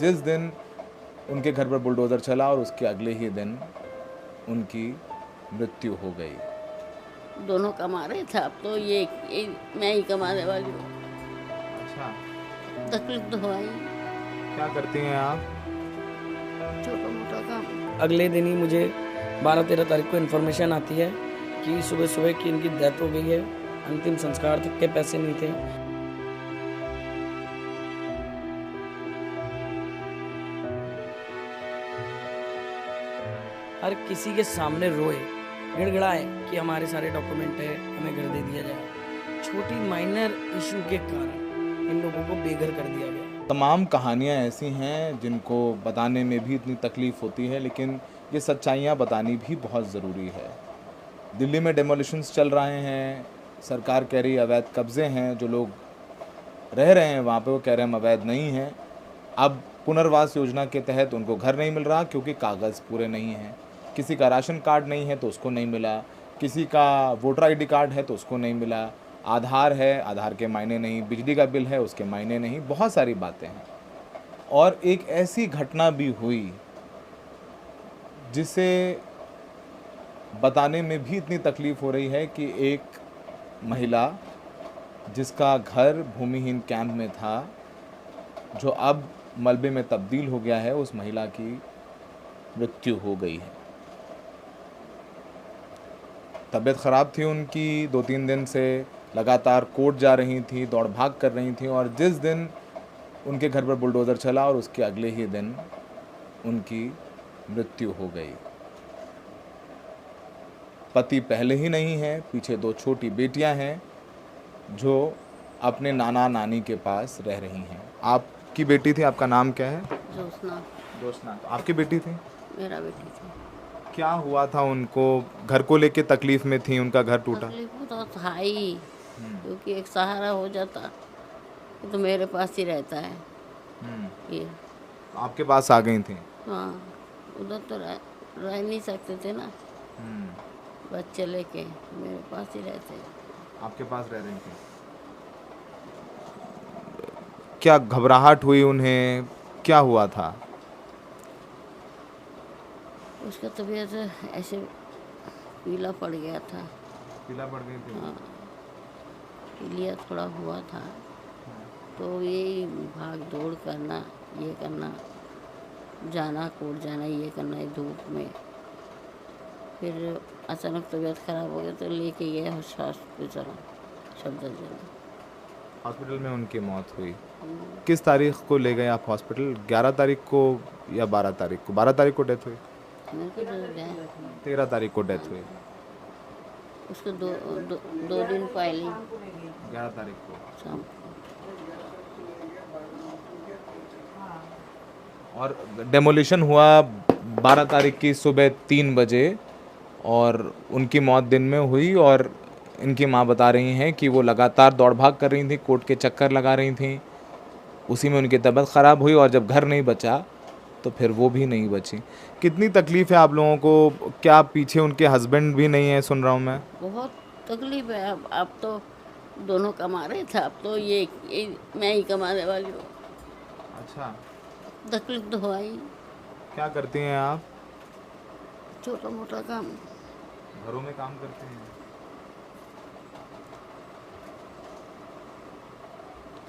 जिस दिन उनके घर पर बुलडोज़र चला और उसके अगले ही दिन उनकी मृत्यु हो गई। दोनों कमा रहे थे, अब तो ये मैं ही कमाने वाली हूँ। अच्छा, तकलीफ तो हुआ ही। क्या करती हैं आप? छोटा मोटा काम। अगले दिन ही मुझे 12-13 तारीख को इन्फॉर्मेशन आती है कि सुबह सुबह की इनकी डेथ हो गई है। अंतिम संस्कार तक के पैसे नहीं थे। हर किसी के सामने रोए, गिड़गिड़ाए कि हमारे सारे डॉक्यूमेंट है, हमें घर दे दिया जाए। छोटी माइनर इशू के कारण इन लोगों को बेघर कर दिया गया। तमाम कहानियाँ ऐसी हैं जिनको बताने में भी इतनी तकलीफ़ होती है, लेकिन ये सच्चाइयाँ बतानी भी बहुत ज़रूरी है। दिल्ली में डेमोलिशंस चल रहे हैं, सरकार कह रही अवैध कब्ज़े हैं, जो लोग रह रहे हैं वहाँ पे वो कह रहे हैं हम अवैध नहीं हैं। अब पुनर्वास योजना के तहत उनको घर नहीं मिल रहा क्योंकि कागज़ पूरे नहीं हैं। किसी का राशन कार्ड नहीं है तो उसको नहीं मिला, किसी का वोटर आईडी कार्ड है तो उसको नहीं मिला, आधार है, आधार के मायने नहीं, बिजली का बिल है उसके मायने नहीं, बहुत सारी बातें हैं। और एक ऐसी घटना भी हुई जिसे बताने में भी इतनी तकलीफ़ हो रही है कि एक महिला जिसका घर भूमिहीन कैंप में था, जो अब मलबे में तब्दील हो गया है, उस महिला की मृत्यु हो गई है। तबीयत ख़राब थी उनकी, 2-3 दिन से लगातार कोर्ट जा रही थी, दौड़ भाग कर रही थी, और जिस दिन उनके घर पर बुलडोज़र चला और उसके अगले ही दिन उनकी मृत्यु हो गई। पति पहले ही नहीं है, पीछे 2 छोटी बेटियां हैं जो अपने नाना नानी के पास रह रही हैं। आपकी बेटी थी, आपका नाम क्या है? जोशना। जोशना। आपकी बेटी थी? मेरा बेटी थी। क्या हुआ था उनको? घर को लेके तकलीफ में थी, उनका घर टूटा? तकलीफ तो था ही, क्योंकि एक सहारा हो जाता तो मेरे पास ही रहता है ये। आपके पास आ गई थी? हाँ, उधर तो रह नहीं सकते थे ना, बच्चे लेके मेरे पास ही रहते। आपके पास रह रही थी? क्या घबराहट हुई उन्हें? क्या हुआ था? उसका तबीयत ऐसे पीला पड़ गया था। पीला पड़ गई थी? हाँ, पीलिया थोड़ा हुआ था, तो यही भाग दौड़ करना, ये करना, जाना कोर्ट जाना, ये करना है धूप में। फिर अचानक तबीयत खराब हो गया तो लेके गए हॉस्पिटल सफदरजंग। हॉस्पिटल में उनकी मौत हुई। किस तारीख को ले गए आप हॉस्पिटल? 11 तारीख को या 12 तारीख को? 12 तारीख को डेथ हुई? मेरे को तो गए 13 तारीख को डेथ हुई। उसको दो दिन पहले 11 तारीख को शाम को। और डेमोलिशन हुआ 12 तारीख की सुबह 3 बजे और उनकी मौत दिन में हुई। और इनकी माँ बता रही हैं कि वो लगातार दौड़ भाग कर रही थी, कोर्ट के चक्कर लगा रही थी, उसी में उनकी तबीयत ख़राब हुई और जब घर नहीं बचा तो फिर वो भी नहीं बची। कितनी तकलीफ़ है आप लोगों को? क्या पीछे उनके हस्बैंड भी नहीं है, सुन रहा हूँ मैं? बहुत तकलीफ है। अब तो दोनों कमा रहे थे, अब तो ये मैं ही कमाने वाली हूँ। अच्छा, तकलीफ तो हुआ ही। क्या करती हैं आप? छोटा मोटा काम। घरों में काम करते हैं?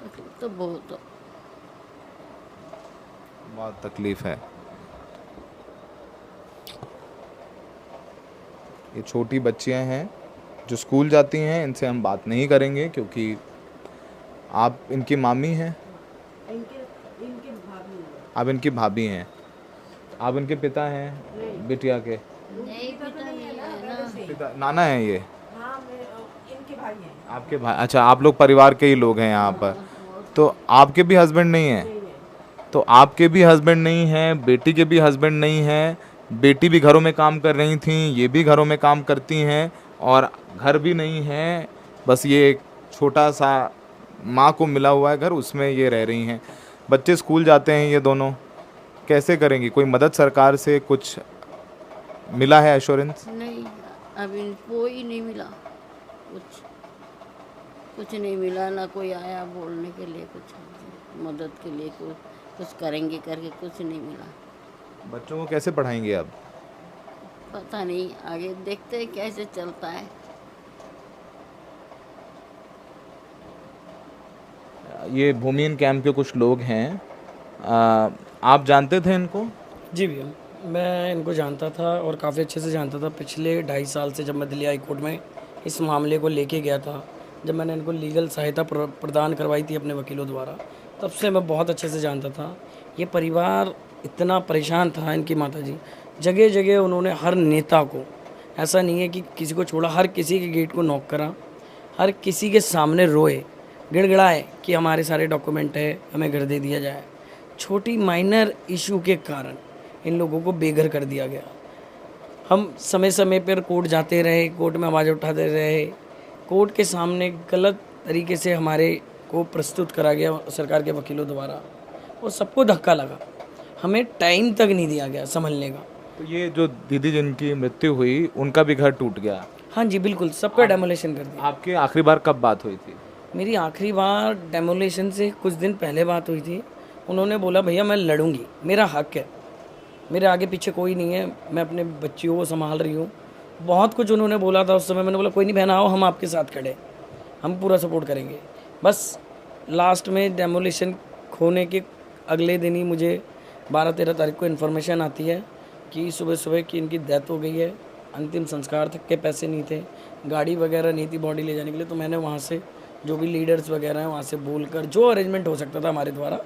तकलीफ तो बहुत तकलीफ है। ये छोटी बच्चियां हैं जो स्कूल जाती हैं, इनसे हम बात नहीं करेंगे क्योंकि आप इनकी मामी हैं, आप इनकी भाभी हैं, आप इनके पिता हैं बिटिया के? नहीं, पिता नहीं है ना। पिता नाना हैं ये? आपके भाई? अच्छा, आप लोग परिवार के ही लोग हैं यहाँ पर। तो आपके भी हस्बैंड नहीं हैं? तो आपके भी हस्बैंड नहीं हैं, बेटी के भी हस्बैंड नहीं हैं, बेटी भी घरों में काम कर रही थी, ये भी घरों में काम करती हैं और घर भी नहीं है। बस ये एक छोटा सा माँ को मिला हुआ है घर, उसमें ये रह रही हैं। बच्चे स्कूल जाते हैं ये दोनों, कैसे करेंगी? कोई मदद सरकार से कुछ मिला है एश्योरेंस? नहीं, अभी कोई नहीं मिला, कुछ नहीं मिला ना। कोई आया बोलने के लिए, कुछ मदद के लिए, कुछ कुछ करेंगे करके कुछ नहीं मिला। बच्चों को कैसे पढ़ाएंगे अब? पता नहीं, आगे देखते हैं कैसे चलता है। ये भूमिहीन कैंप के कुछ लोग हैं, आप जानते थे इनको? जी भैया, मैं इनको जानता था और काफ़ी अच्छे से जानता था। पिछले 2.5 साल से जब मैं दिल्ली हाई कोर्ट में इस मामले को लेके गया था, जब मैंने इनको लीगल सहायता प्रदान करवाई थी अपने वकीलों द्वारा, तब से मैं बहुत अच्छे से जानता था। ये परिवार इतना परेशान था, इनकी माताजी जगह जगह उन्होंने हर नेता को, ऐसा नहीं है कि किसी को छोड़ा, हर किसी के गेट को नॉक करा, हर किसी के सामने रोए, गिड़गिड़ाए कि हमारे सारे डॉक्यूमेंट है, हमें घर दे दिया जाए। छोटी माइनर इशू के कारण इन लोगों को बेघर कर दिया गया। हम समय समय पर कोर्ट जाते रहे, कोर्ट में आवाज़ उठाते रहे, कोर्ट के सामने गलत तरीके से हमारे को प्रस्तुत करा गया सरकार के वकीलों द्वारा और सबको धक्का लगा। हमें टाइम तक नहीं दिया गया संभलने का। तो ये जो दीदी जिनकी मृत्यु हुई उनका भी घर टूट गया? हाँ जी बिल्कुल, सबका डेमोलेशन कर दिया। आपकी आखिरी बार कब बात हुई थी? मेरी आखिरी बार डेमोलेशन से कुछ दिन पहले बात हुई थी। उन्होंने बोला भैया मैं लड़ूंगी, मेरा हक है, मेरे आगे पीछे कोई नहीं है, मैं अपने बच्चियों को संभाल रही हूँ। बहुत कुछ उन्होंने बोला था उस समय। मैंने बोला कोई नहीं बहन, आओ हम आपके साथ खड़े, हम पूरा सपोर्ट करेंगे। बस लास्ट में डेमोलेशन होने के अगले दिन ही मुझे 12-13 तारीख को इन्फॉर्मेशन आती है कि सुबह सुबह कि इनकी डेथ हो गई है। अंतिम संस्कार तक के पैसे नहीं थे, गाड़ी वगैरह नहीं थी बॉडी ले जाने के लिए। तो मैंने वहाँ से जो भी लीडर्स वगैरह हैं वहाँ से बोलकर जो अरेंजमेंट हो सकता था हमारे द्वारा,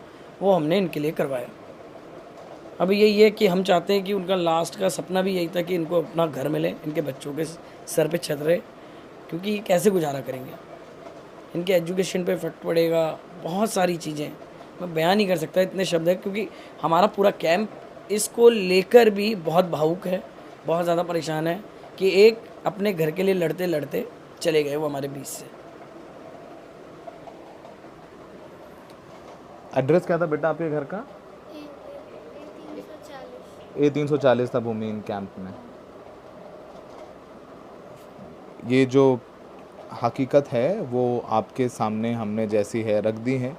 वो हमने इनके लिए करवाया। अब यही है कि हम चाहते हैं कि उनका लास्ट का सपना भी यही था कि इनको अपना घर मिले, इनके बच्चों के सर पे छत रहे, क्योंकि ये कैसे गुजारा करेंगे, इनके एजुकेशन पे इफेक्ट पड़ेगा, बहुत सारी चीज़ें मैं बयान नहीं कर सकता, इतने शब्द है। क्योंकि हमारा पूरा कैंप इसको लेकर भी बहुत भावुक है, बहुत ज़्यादा परेशान है कि एक अपने घर के लिए लड़ते लड़ते चले गए वो हमारे बीच से। एड्रेस क्या था बेटा आपके घर का? A340 था भूमिहीन कैंप में। ये जो हकीकत है वो आपके सामने हमने जैसी है रख दी है।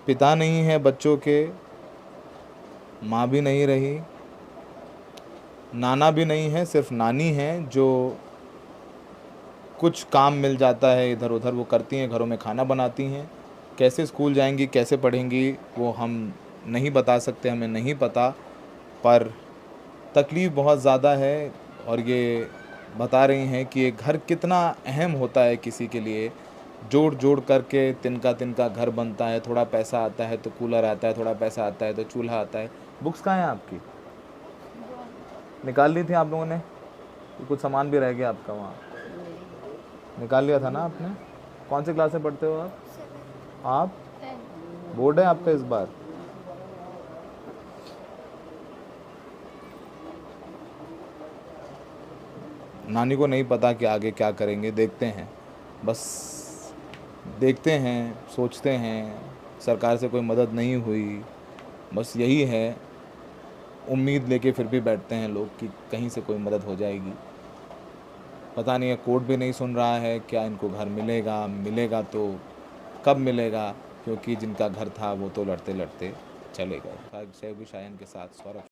पिता नहीं है बच्चों के, माँ भी नहीं रही, नाना भी नहीं है, सिर्फ नानी है जो कुछ काम मिल जाता है इधर उधर वो करती हैं, घरों में खाना बनाती हैं। कैसे स्कूल जाएंगी, कैसे पढ़ेंगी वो हम नहीं बता सकते, हमें नहीं पता, पर तकलीफ़ बहुत ज़्यादा है। और ये बता रही हैं कि ये घर कितना अहम होता है किसी के लिए। जोड़ जोड़ करके तिनका तिनका घर बनता है, थोड़ा पैसा आता है तो कूलर आता है, थोड़ा पैसा आता है तो चूल्हा आता है। बुक्स कहाँ हैं आपकी? निकाल ली थी आप लोगों ने? कुछ सामान भी रह गया आपका वहाँ? निकाल लिया था ना आपने? कौन सी क्लास में पढ़ते हो आप? बोर्ड है आपका इस बार? नानी को नहीं पता कि आगे क्या करेंगे, देखते हैं, बस देखते हैं, सोचते हैं। सरकार से कोई मदद नहीं हुई, बस यही है, उम्मीद लेके फिर भी बैठते हैं लोग कि कहीं से कोई मदद हो जाएगी। पता नहीं है, कोर्ट भी नहीं सुन रहा है, क्या इनको घर मिलेगा? मिलेगा तो कब मिलेगा? क्योंकि जिनका घर था वो तो लड़ते लड़ते चले गए। सहयोगी शायन के साथ सौरभ।